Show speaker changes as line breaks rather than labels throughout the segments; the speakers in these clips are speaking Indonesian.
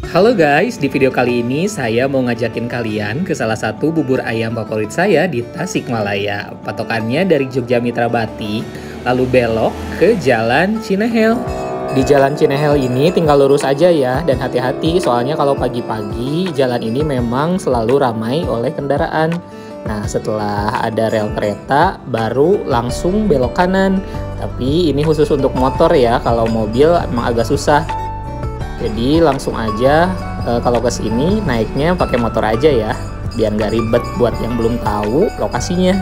Halo guys, di video kali ini saya mau ngajakin kalian ke salah satu bubur ayam favorit saya di Tasikmalaya. Patokannya dari Jogja Mitra Bati, lalu belok ke Jalan Cinehel. Di Jalan Cinehel ini tinggal lurus aja ya, dan hati-hati soalnya kalau pagi-pagi jalan ini memang selalu ramai oleh kendaraan. Nah, setelah ada rel kereta, baru langsung belok kanan. Tapi ini khusus untuk motor ya, kalau mobil emang agak susah. Jadi langsung aja kalau ke sini naiknya pakai motor aja ya, biar nggak ribet buat yang belum tahu lokasinya.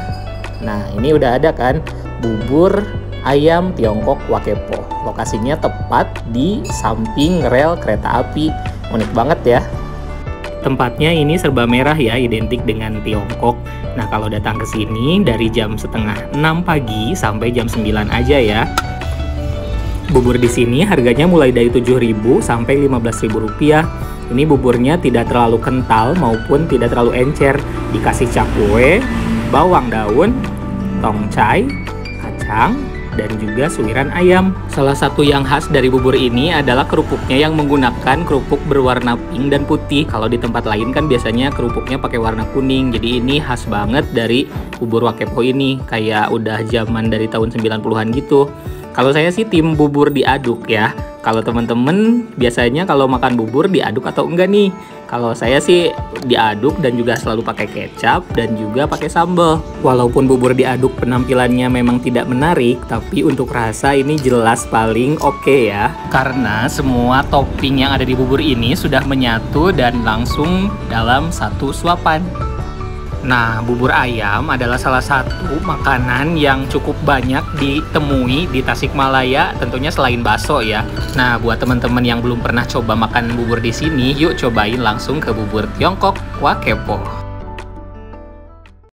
Nah, ini udah ada kan bubur ayam Tiongkok Wakepo. Lokasinya tepat di samping rel kereta api. Unik banget ya. Tempatnya ini serba merah ya, identik dengan Tiongkok. Nah, kalau datang ke sini dari jam setengah 6 pagi sampai jam 9 aja ya. Bubur di sini harganya mulai dari 7.000 sampai 15.000 rupiah. Ini buburnya tidak terlalu kental maupun tidak terlalu encer. Dikasih cakwe, bawang daun, tongcai, kacang, dan juga suiran ayam. Salah satu yang khas dari bubur ini adalah kerupuknya yang menggunakan kerupuk berwarna pink dan putih. Kalau di tempat lain kan biasanya kerupuknya pakai warna kuning. Jadi ini khas banget dari bubur Wakepo ini. Kayak udah zaman dari tahun 90-an gitu. Kalau saya sih tim bubur diaduk ya. Kalau temen-temen biasanya kalau makan bubur diaduk atau enggak nih? Kalau saya sih diaduk dan juga selalu pakai kecap dan juga pakai sambal. Walaupun bubur diaduk penampilannya memang tidak menarik, tapi untuk rasa ini jelas paling oke ya. Karena semua topping yang ada di bubur ini sudah menyatu dan langsung dalam satu suapan. Nah, bubur ayam adalah salah satu makanan yang cukup banyak ditemui di Tasikmalaya, tentunya selain bakso ya. Nah, buat teman-teman yang belum pernah coba makan bubur di sini, yuk cobain langsung ke bubur Tiongkok Wakepo.